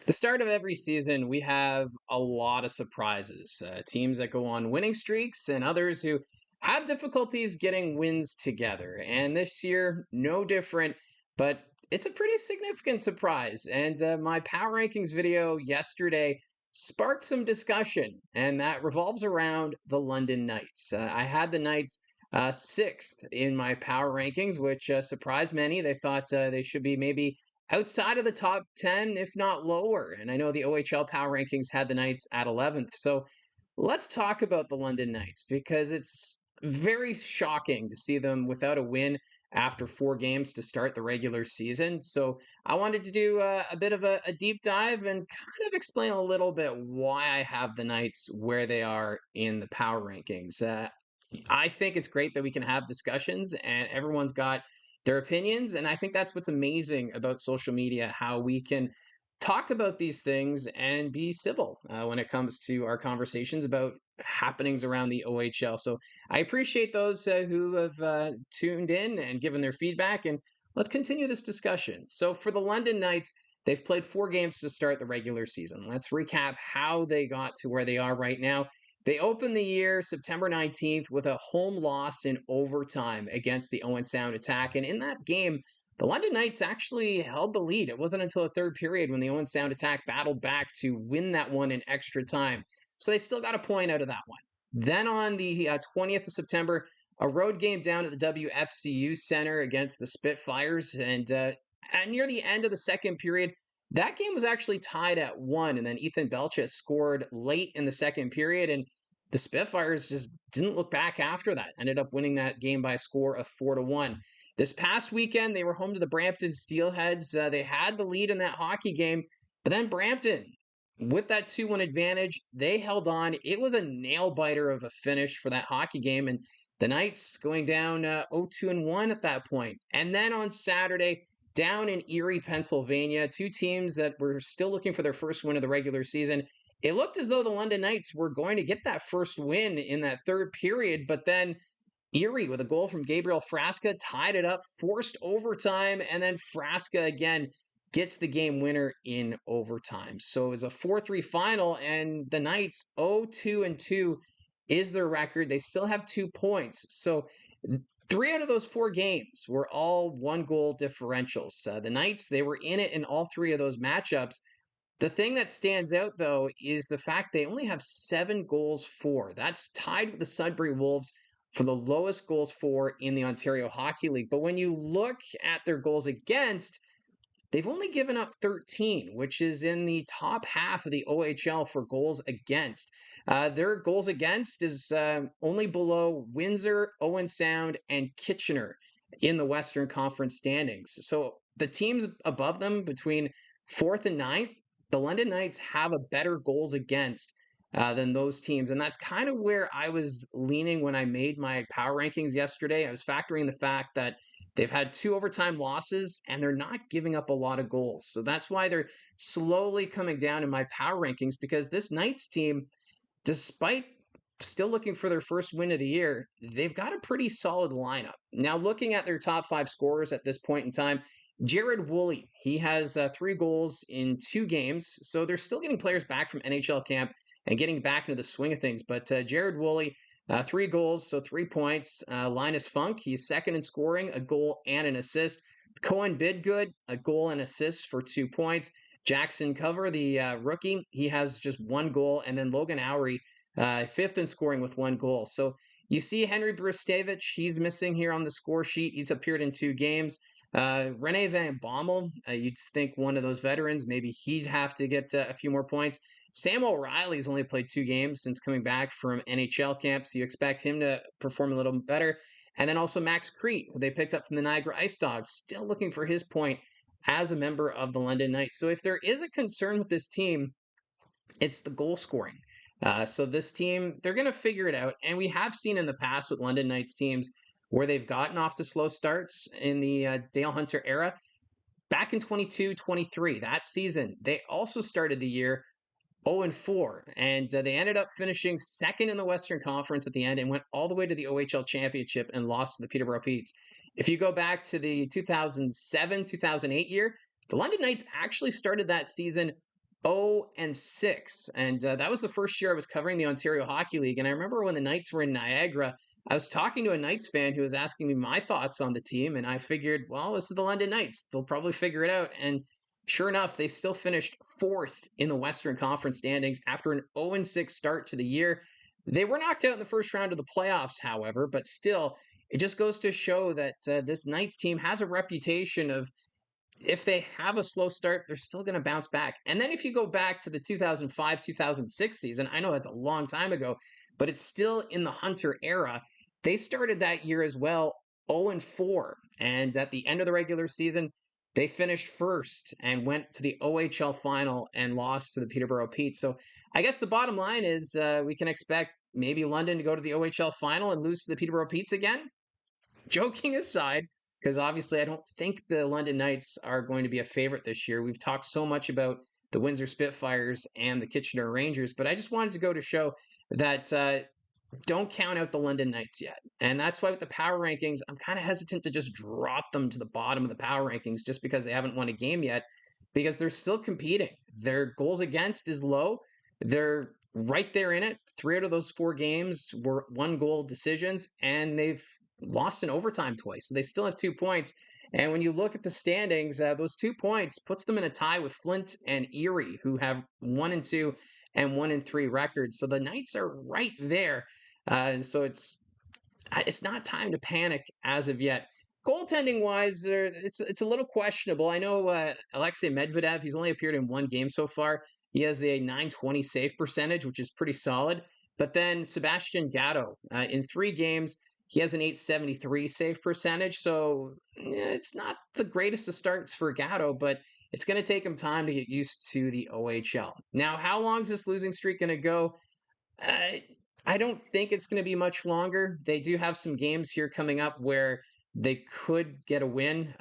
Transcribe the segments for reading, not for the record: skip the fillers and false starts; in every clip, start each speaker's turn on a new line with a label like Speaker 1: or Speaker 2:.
Speaker 1: The start of every season, we have a lot of surprises. Teams that go on winning streaks and others who have difficulties getting wins together. And this year, no different, but it's a pretty significant surprise. And my power rankings video yesterday sparked some discussion, and that revolves around the London Knights. I had the Knights sixth in my power rankings, which surprised many. They thought they should be maybe outside of the top 10, if not lower. And I know the OHL Power Rankings had the Knights at 11th. So let's talk about the London Knights because it's very shocking to see them without a win after 4 games to start the regular season. So I wanted to do a bit of a deep dive and kind of explain a little bit why I have the Knights where they are in the power rankings. I think it's great that we can have discussions and everyone's got their opinions. And I think that's what's amazing about social media, how we can talk about these things and be civil when it comes to our conversations about happenings around the OHL. So I appreciate those who have tuned in and given their feedback. And let's continue this discussion. So for the London Knights, they've played 4 games to start the regular season. Let's recap how they got to where they are right now. They opened the year September 19th with a home loss in overtime against the Owen Sound Attack. And in that game, the London Knights actually held the lead. It wasn't until the third period when the Owen Sound Attack battled back to win that one in extra time. So they still got a point out of that one. Then on the 20th of September, a road game down at the WFCU Center against the Spitfires. And near the end of the second period, that game was actually tied at 1, and then Ethan Belcha scored late in the second period, and the Spitfires just didn't look back after that. Ended up winning that game by a score of 4-1. This past weekend, they were home to the Brampton Steelheads. They had the lead in that hockey game, but then Brampton, with that 2-1 advantage, they held on. It was a nail biter of a finish for that hockey game, and the Knights going down 0-2-1 at that point. And then on Saturday, down in Erie, Pennsylvania, two teams that were still looking for their first win of the regular season. It looked as though the London Knights were going to get that first win in that third period, but then Erie, with a goal from Gabriel Frasca, tied it up, forced overtime, and then Frasca again gets the game winner in overtime. So it was a 4-3 final, and the Knights 0-2-2 is their record. They still have 2 points. So 3 out of those 4 games were all 1-goal differentials. The Knights, they were in it in all 3 of those matchups. The thing that stands out, though, is the fact they only have 7 goals for. That's tied with the Sudbury Wolves for the lowest goals for in the Ontario Hockey League. But when you look at their goals against, they've only given up 13, which is in the top half of the OHL for goals against. Their goals against is only below Windsor, Owen Sound, and Kitchener in the Western Conference standings. So the teams above them between 4th and 9th, the London Knights have a better goals against than those teams. And that's kind of where I was leaning when I made my power rankings yesterday. I was factoring the fact that they've had 2 overtime losses and they're not giving up a lot of goals. So that's why they're slowly coming down in my power rankings, because this Knights team, despite still looking for their first win of the year, they've got a pretty solid lineup. Now, looking at their top 5 scorers at this point in time, Jared Woolley, he has 3 goals in 2 games. So they're still getting players back from NHL camp and getting back into the swing of things. But Jared Woolley, 3 goals, so 3 points. Linus Funk, he's second in scoring, a goal and an assist. Cohen Bidgood, a goal and assist for 2 points. Jackson Cover, the rookie, he has just 1 goal. And then Logan Owery, 5th in scoring with 1 goal. So you see Henry Brustevich, he's missing here on the score sheet. He's appeared in 2 games. Rene Van Bommel, you'd think one of those veterans, maybe he'd have to get a few more points. Sam O'Reilly's only played 2 games since coming back from NHL camp, so you expect him to perform a little better. And then also Max Crete, who they picked up from the Niagara Ice Dogs, still looking for his point as a member of the London Knights. So if there is a concern with this team, it's the goal scoring. So this team, they're going to figure it out. And we have seen in the past with London Knights teams where they've gotten off to slow starts in the Dale Hunter era. Back in 22-23, that season, they also started the year 0-4, and they ended up finishing second in the Western Conference at the end and went all the way to the OHL Championship and lost to the Peterborough Petes. If you go back to the 2007-2008 year, the London Knights actually started that season 0-6. And that was the first year I was covering the Ontario Hockey League. And I remember when the Knights were in Niagara, I was talking to a Knights fan who was asking me my thoughts on the team. And I figured, well, this is the London Knights. They'll probably figure it out. And sure enough, they still finished fourth in the Western Conference standings after an 0-6 start to the year. They were knocked out in the first round of the playoffs, however, but still, it just goes to show that this Knights team has a reputation of if they have a slow start, they're still going to bounce back. And then if you go back to the 2005 2006 season, I know that's a long time ago, but it's still in the Hunter era. They started that year as well 0-4. And at the end of the regular season, they finished first and went to the OHL final and lost to the Peterborough Petes. So I guess the bottom line is we can expect maybe London to go to the OHL final and lose to the Peterborough Petes again. Joking aside, because obviously I don't think the London Knights are going to be a favorite this year. We've talked so much about the Windsor Spitfires and the Kitchener Rangers, but I just wanted to go to show that don't count out the London Knights yet. And that's why with the power rankings, I'm kind of hesitant to just drop them to the bottom of the power rankings just because they haven't won a game yet, because they're still competing. Their goals against is low. They're right there in it. 3 out of those 4 games were 1-goal decisions, and they've lost in overtime twice. So they still have 2 points. And when you look at the standings, those 2 points puts them in a tie with Flint and Erie, who have 1-2 and 1-3 records. So the Knights are right there. So it's not time to panic as of yet. Goaltending wise, it's a little questionable. I know Alexei Medvedev, he's only appeared in 1 game so far. He has a 920 save percentage, which is pretty solid. But then Sebastian Gatto, in 3 games, he has an 873 save percentage. So it's not the greatest of starts for Gatto, but it's going to take him time to get used to the OHL. Now, how long is this losing streak going to go? Uh, I don't think it's going to be much longer. They do have some games here coming up where they could get a win.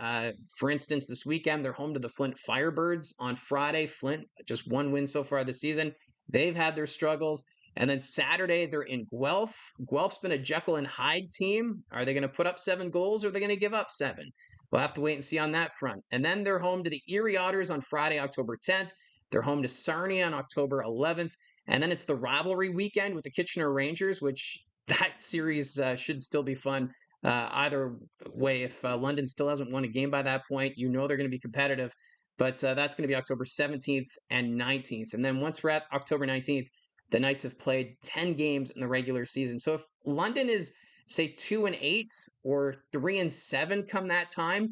Speaker 1: For instance, this weekend, they're home to the Flint Firebirds on Friday. Flint, just 1 win so far this season. They've had their struggles. And then Saturday, they're in Guelph. Guelph's been a Jekyll and Hyde team. Are they going to put up 7 goals or are they going to give up 7? We'll have to wait and see on that front. And then they're home to the Erie Otters on Friday, October 10th. They're home to Sarnia on October 11th. And then it's the rivalry weekend with the Kitchener Rangers, which that series should still be fun. Either way, if London still hasn't won a game by that point, you know they're going to be competitive. But that's going to be October 17th and 19th. And then once we're at October 19th, the Knights have played 10 games in the regular season. So if London is, say, 2-8 or 3-7 come that time,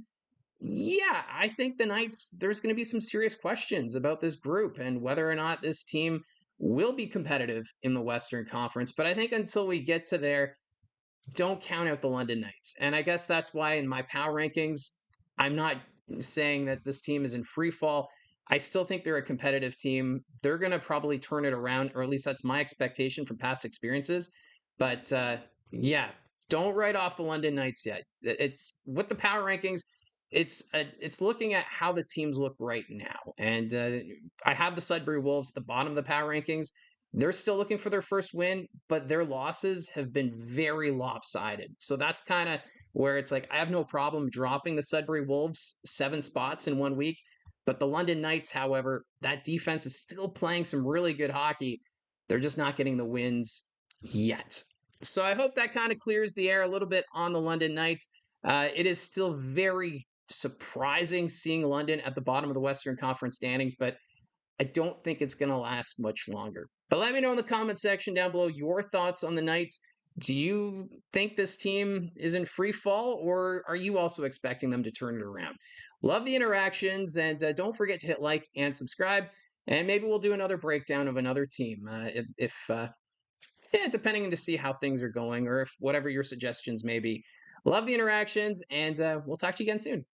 Speaker 1: yeah, I think the Knights, there's going to be some serious questions about this group and whether or not this team will be competitive in the Western Conference. But I think until we get to there, don't count out the London Knights. And I guess that's why in my power rankings, I'm not saying that this team is in free fall. I still think they're a competitive team. They're going to probably turn it around, or at least that's my expectation from past experiences. But yeah, don't write off the London Knights yet. It's with the power rankings. It's looking at how the teams look right now, and I have the Sudbury Wolves at the bottom of the power rankings. They're still looking for their first win, but their losses have been very lopsided. So that's kind of where it's like I have no problem dropping the Sudbury Wolves 7 spots in 1 week. But the London Knights, however, that defense is still playing some really good hockey. They're just not getting the wins yet. So I hope that kind of clears the air a little bit on the London Knights. It is still very surprising seeing London at the bottom of the Western Conference standings, but I don't think it's going to last much longer. But let me know in the comment section down below your thoughts on the Knights. Do you think this team is in free fall, or are you also expecting them to turn it around? Love the interactions, and don't forget to hit like and subscribe. And maybe we'll do another breakdown of another team if yeah, depending to see how things are going, or if whatever your suggestions may be. Love the interactions, and we'll talk to you again soon.